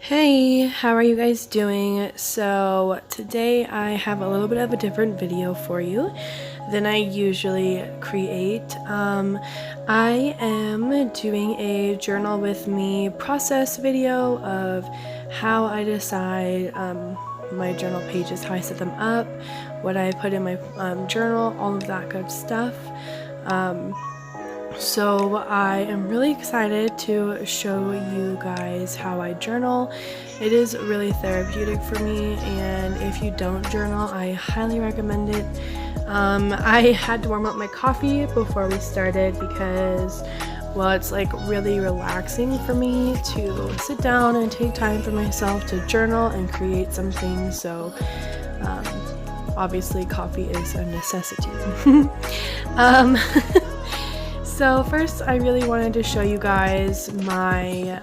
Hey, how are you guys doing? So today I have a little bit of a different video for you than I usually create. I am doing a journal with me process video of how I decide my journal pages, how I set them up, what I put in my journal, all of that good stuff. So I am really excited to show you guys how I journal. It is really therapeutic for me, and if you don't journal, I highly recommend it. I had to warm up my coffee before we started because, well, it's like really relaxing for me to sit down and take time for myself to journal and create something. So obviously coffee is a necessity. So first I really wanted to show you guys my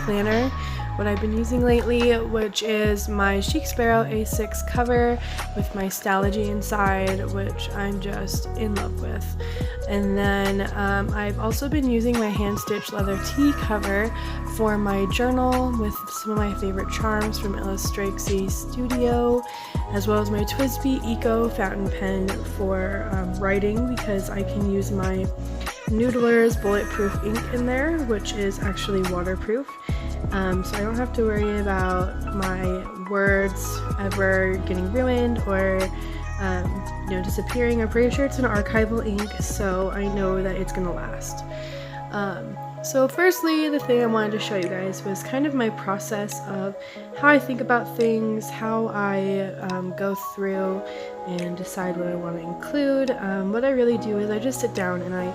planner, what I've been using lately, which is my Chic Sparrow A6 cover with my Stalogy inside, which I'm just in love with. And then I've also been using my hand stitched leather tea cover for my journal with some of my favorite charms from Illustraxy Studio, as well as my TWSBI Eco fountain pen for writing, because I can use my Noodler's bulletproof ink in there, which is actually waterproof, so I don't have to worry about my words ever getting ruined or disappearing. I'm pretty sure it's an archival ink, so I know that it's gonna last. So firstly, the thing I wanted to show you guys was kind of my process of how I think about things, how I go through and decide what I want to include. What I really do is I just sit down and I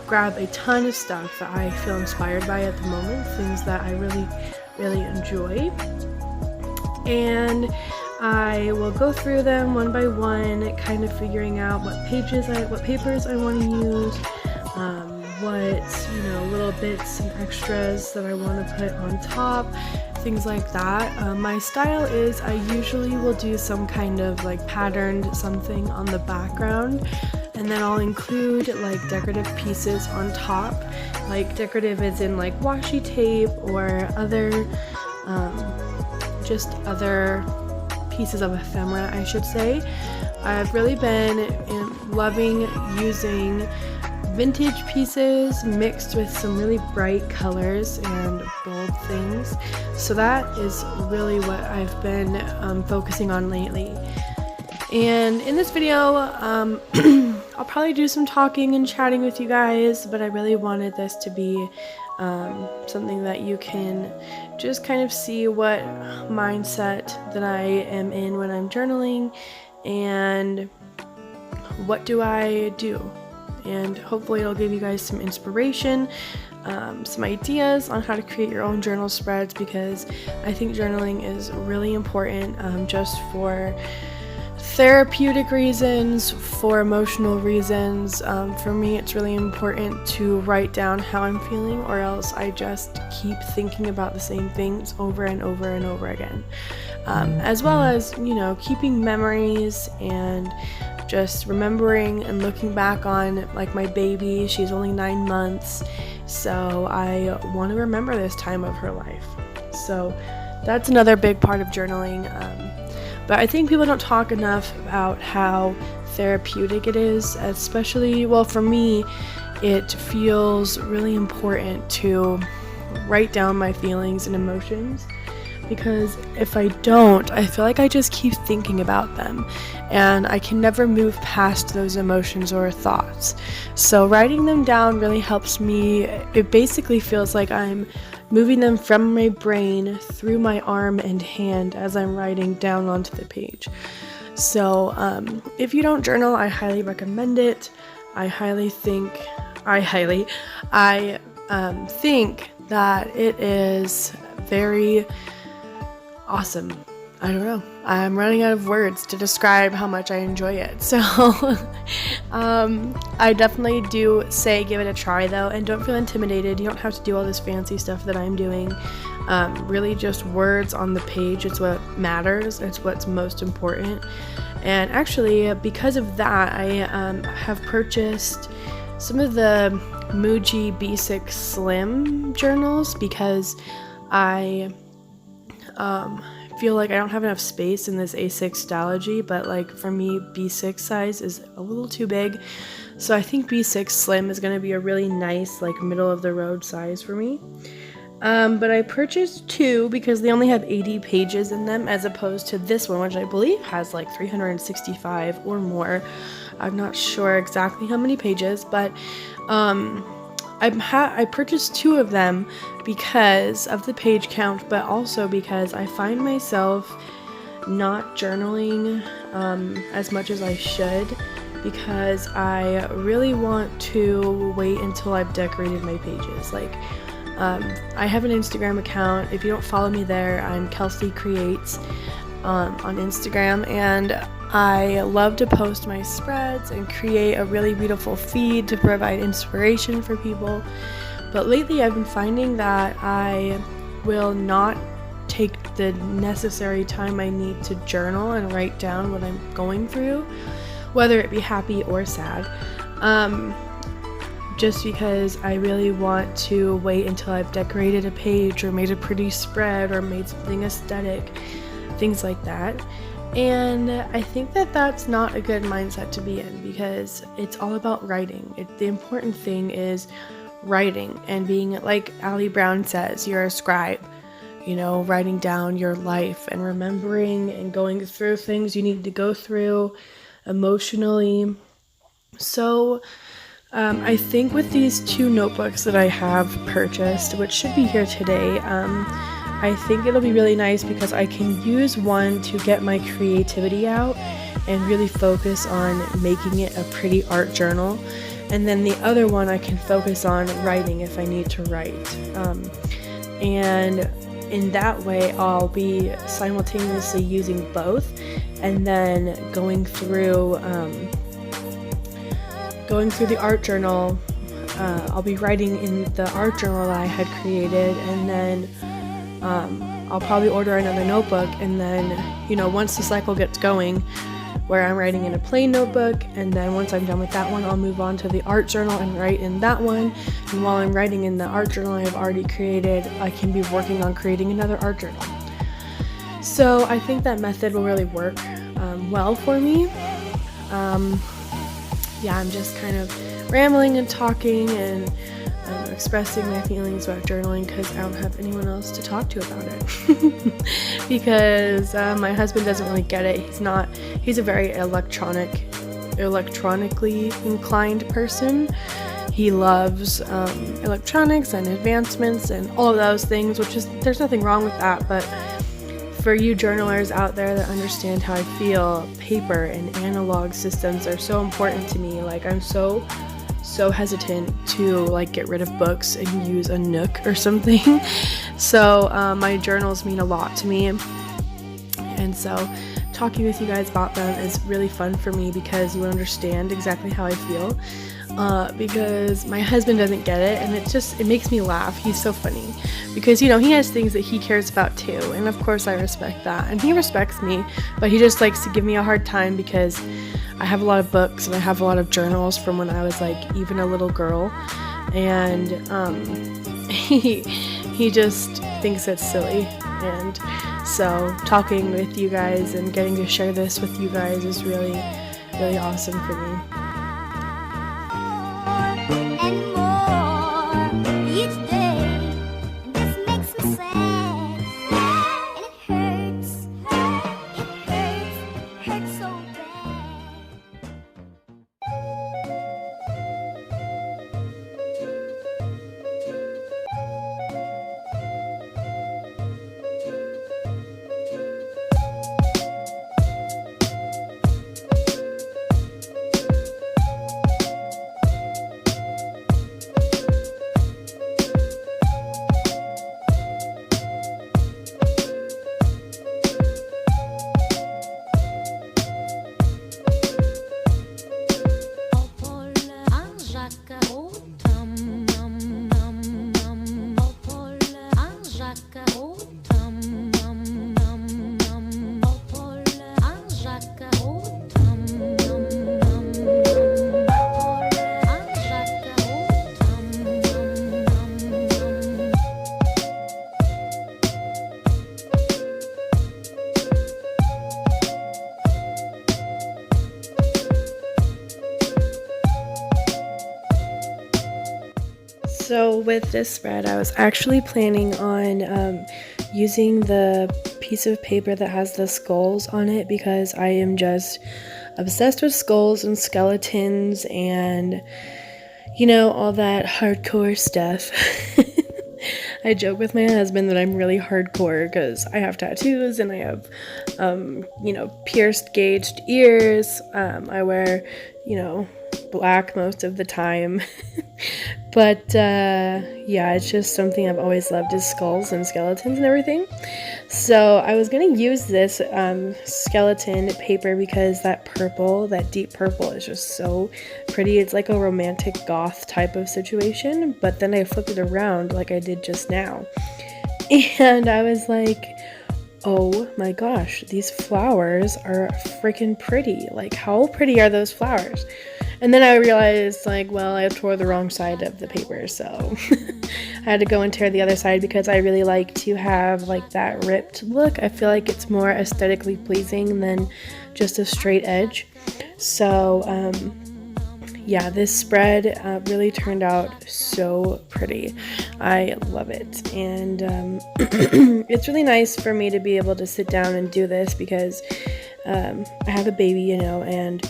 grab a ton of stuff that I feel inspired by at the moment, things that I really enjoy, and I will go through them one by one, kind of figuring out what papers I want to use, what little bits and extras that I want to put on top, things like that. My style is I usually will do some kind of like patterned something on the background, and then I'll include like decorative pieces on top, like decorative as in like washi tape or other just other pieces of ephemera, I should say. I've really been loving using vintage pieces mixed with some really bright colors and bold things, so that is really what I've been focusing on lately. And in this video I'll probably do some talking and chatting with you guys, but I really wanted this to be something that you can just kind of see what mindset that I am in when I'm journaling and what do I do. And hopefully it'll give you guys some inspiration, some ideas on how to create your own journal spreads, because I think journaling is really important, just for therapeutic reasons, for emotional reasons. For me, it's really important to write down how I'm feeling, or else I just keep thinking about the same things over and over and over again. As well as, keeping memories and just remembering and looking back on, like, my baby. She's only 9 months, so I want to remember this time of her life. So that's another big part of journaling. But I think people don't talk enough about how therapeutic it is, especially, well, for me, it feels really important to write down my feelings and emotions, because if I don't, I feel like I just keep thinking about them and I can never move past those emotions or thoughts. So writing them down really helps me. It basically feels like I'm moving them from my brain through my arm and hand as I'm writing down onto the page. So if you don't journal, I highly recommend it. I think that it is very awesome. I don't know. I'm running out of words to describe how much I enjoy it. So I definitely do say give it a try though, and don't feel intimidated. You don't have to do all this fancy stuff that I'm doing. Really just words on the page. It's what matters. It's what's most important. And actually, because of that, I have purchased some of the Muji B6 Slim journals, because I feel like I don't have enough space in this A6 Stalogy, but like for me, B6 size is a little too big. So I think B6 Slim is going to be a really nice, like middle of the road size for me. But I purchased 2 because they only have 80 pages in them, as opposed to this one, which I believe has like 365 or more. I'm not sure exactly how many pages, but I purchased 2 of them because of the page count, but also because I find myself not journaling as much as I should, because I really want to wait until I've decorated my pages. Like, I have an Instagram account. If you don't follow me there, I'm Kelsey Creates on Instagram, and I love to post my spreads and create a really beautiful feed to provide inspiration for people. But lately I've been finding that I will not take the necessary time I need to journal and write down what I'm going through, whether it be happy or sad, just because I really want to wait until I've decorated a page or made a pretty spread or made something aesthetic, things like that. And I think that that's not a good mindset to be in, because it's all about writing. The important thing is writing and being, like Ali Brown says, you're a scribe, you know, writing down your life and remembering and going through things you need to go through emotionally. So I think with these 2 notebooks that I have purchased, which should be here today, I think it'll be really nice because I can use one to get my creativity out and really focus on making it a pretty art journal. And then the other one I can focus on writing if I need to write. And in that way, I'll be simultaneously using both, and then going through the art journal. I'll be writing in the art journal that I had created, and then I'll probably order another notebook, and then, you know, once the cycle gets going, where I'm writing in a plain notebook, and then once I'm done with that one, I'll move on to the art journal and write in that one. And while I'm writing in the art journal I have already created, I can be working on creating another art journal. So I think that method will really work well for me. Yeah, I'm just kind of rambling and talking and expressing my feelings about journaling because I don't have anyone else to talk to about it. Because my husband doesn't really get it. He's a very electronically inclined person. He loves electronics and advancements and all of those things, there's nothing wrong with that, but for you journalers out there that understand how I feel, paper and analog systems are so important to me. Like, I'm so hesitant to like get rid of books and use a Nook or something. So my journals mean a lot to me, and so talking with you guys about them is really fun for me because you understand exactly how I feel. Because my husband doesn't get it, and it makes me laugh. He's so funny because, you know, he has things that he cares about too, and of course I respect that, and he respects me, but he just likes to give me a hard time because I have a lot of books and I have a lot of journals from when I was like even a little girl, and he just thinks it's silly. And so talking with you guys and getting to share this with you guys is really, really awesome for me. So with this spread, I was actually planning on using the piece of paper that has the skulls on it because I am just obsessed with skulls and skeletons and, you know, all that hardcore stuff. I joke with my husband that I'm really hardcore because I have tattoos and I have, pierced gauged ears. I wear, black most of the time. But yeah, it's just something I've always loved is skulls and skeletons and everything. So I was going to use this skeleton paper because that deep purple is just so pretty. It's like a romantic goth type of situation, but then I flipped it around like I did just now. And I was like, oh my gosh, these flowers are freaking pretty. Like, how pretty are those flowers? And then I realized, like, well, I tore the wrong side of the paper, so I had to go and tear the other side because I really like to have, like, that ripped look. I feel like it's more aesthetically pleasing than just a straight edge. So, yeah, this spread really turned out so pretty. I love it. And it's really nice for me to be able to sit down and do this because I have a baby, and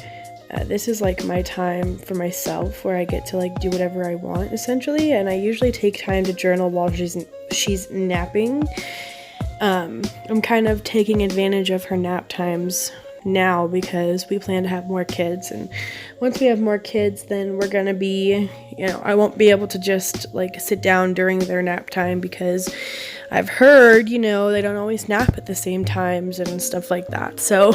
this is like my time for myself where I get to like do whatever I want essentially, and I usually take time to journal while she's napping. I'm kind of taking advantage of her nap times now because we plan to have more kids, and once we have more kids then we're gonna be, I won't be able to just like sit down during their nap time because I've heard, they don't always nap at the same times and stuff like that. So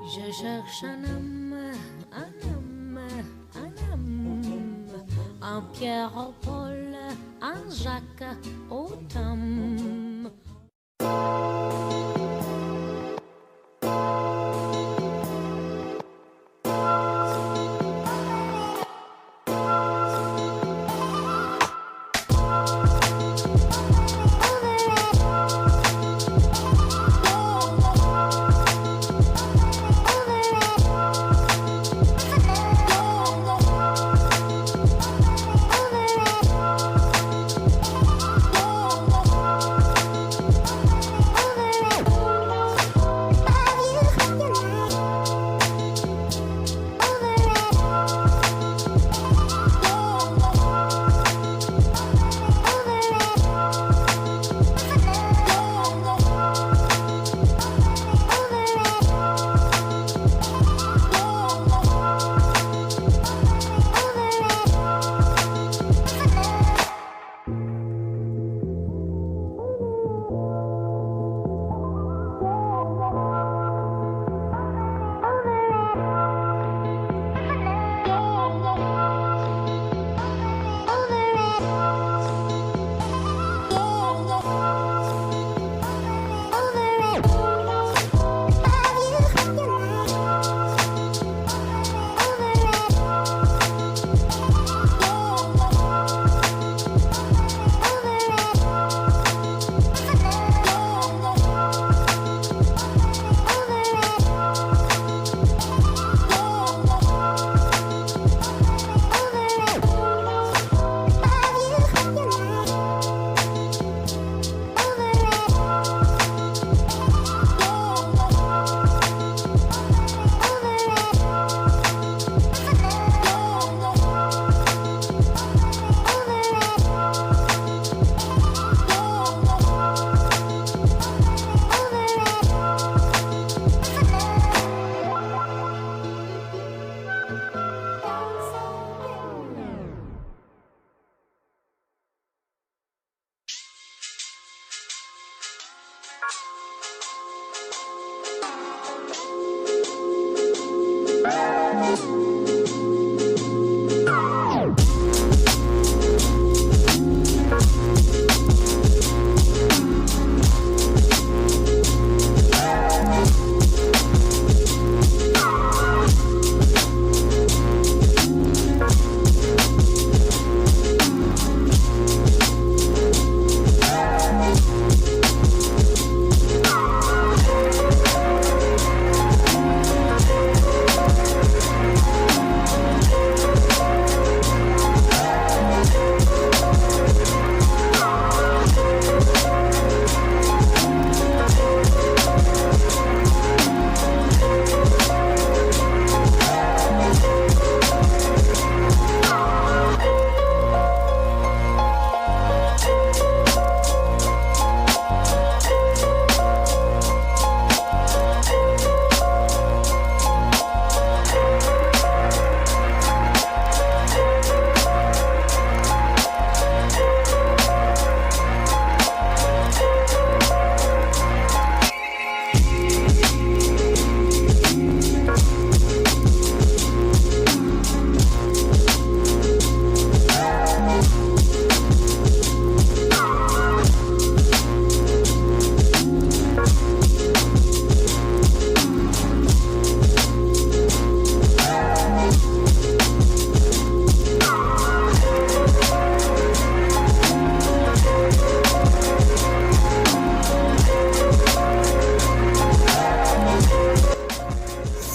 Je cherche un homme, un Pierre au Paul, un Jacques au Tom.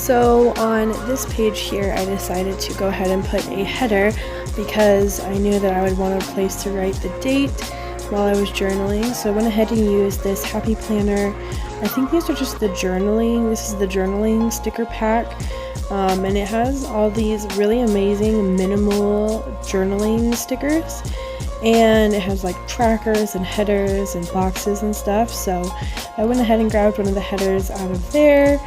So on this page here, I decided to go ahead and put a header because I knew that I would want a place to write the date while I was journaling. So I went ahead and used this Happy Planner. I think these are just the journaling. This is the journaling sticker pack. And it has all these really amazing minimal journaling stickers. And it has like trackers and headers and boxes and stuff. So I went ahead and grabbed one of the headers out of there,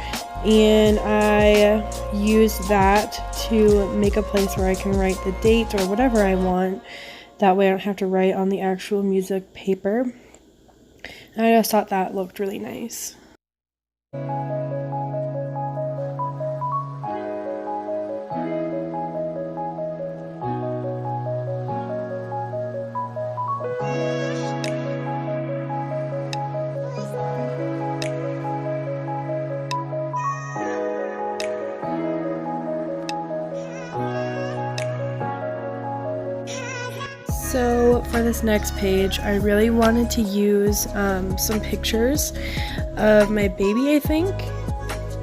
and I used that to make a place where I can write the date or whatever I want. That way I don't have to write on the actual music paper. And I just thought that looked really nice. So for this next page, I really wanted to use some pictures of my baby, I think.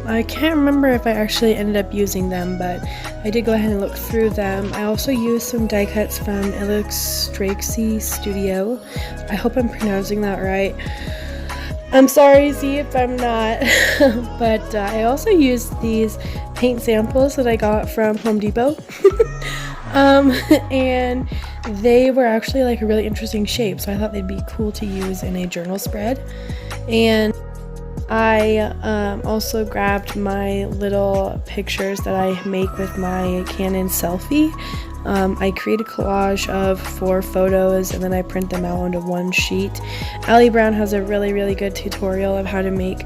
I can't remember if I actually ended up using them, but I did go ahead and look through them. I also used some die cuts from Illustraxy Studio. I hope I'm pronouncing that right. I'm sorry, Z, if I'm not. But I also used these paint samples that I got from Home Depot. And they were actually like a really interesting shape, so I thought they'd be cool to use in a journal spread. And I also grabbed my little pictures that I make with my Canon selfie. I create a collage of 4 photos and then I print them out onto one sheet. Allie Brown has a really good tutorial of how to make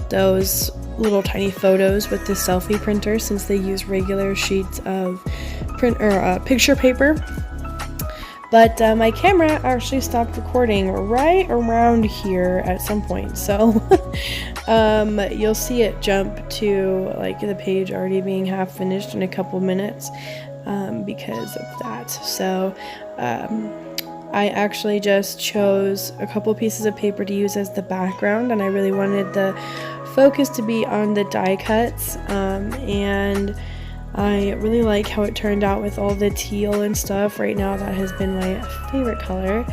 those little tiny photos with the selfie printer, since they use regular sheets of picture paper. But my camera actually stopped recording right around here at some point, so you'll see it jump to like the page already being half finished in a couple minutes because of that. So I actually just chose a couple pieces of paper to use as the background, and I really wanted the focus to be on the die cuts, and I really like how it turned out with all the teal and stuff. Right now that has been my favorite color.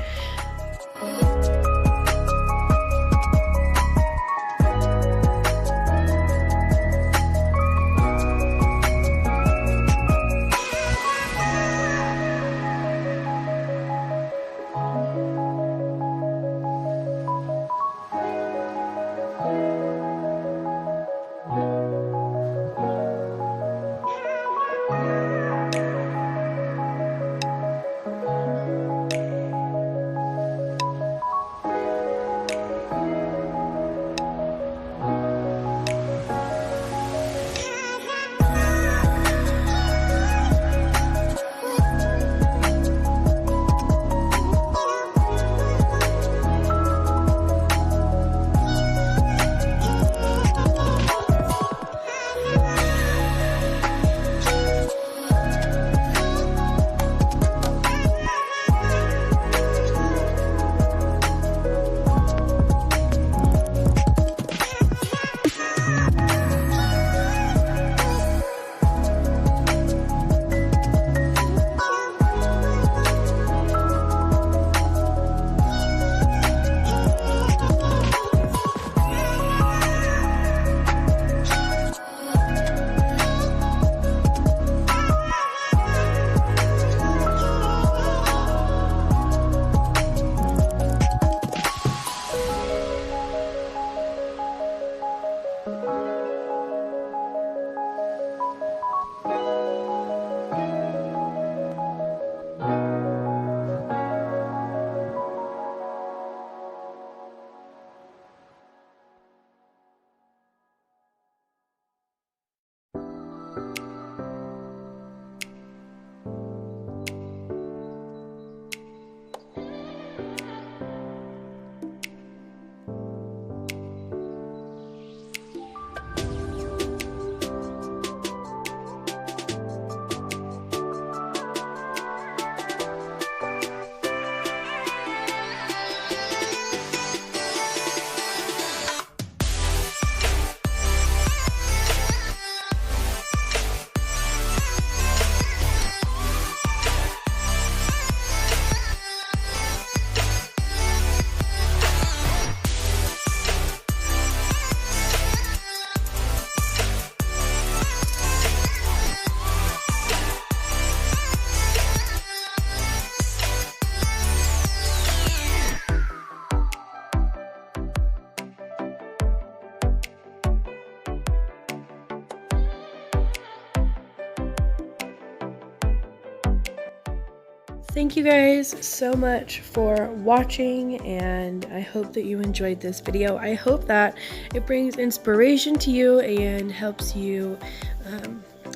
Thank you guys so much for watching, and I hope that you enjoyed this video. I hope that it brings inspiration to you and helps you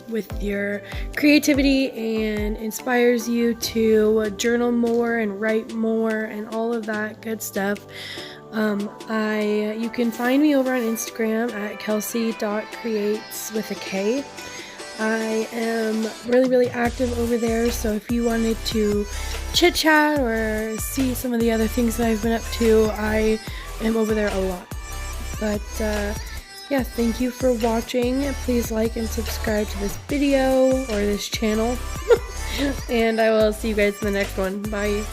with your creativity and inspires you to journal more and write more and all of that good stuff. You can find me over on Instagram at kelsey.creates with a K. I am really active over there, so if you wanted to chit chat or see some of the other things that I've been up to, I am over there a lot. But yeah, thank you for watching. Please like and subscribe to this video or this channel. And I will see you guys in the next one. Bye.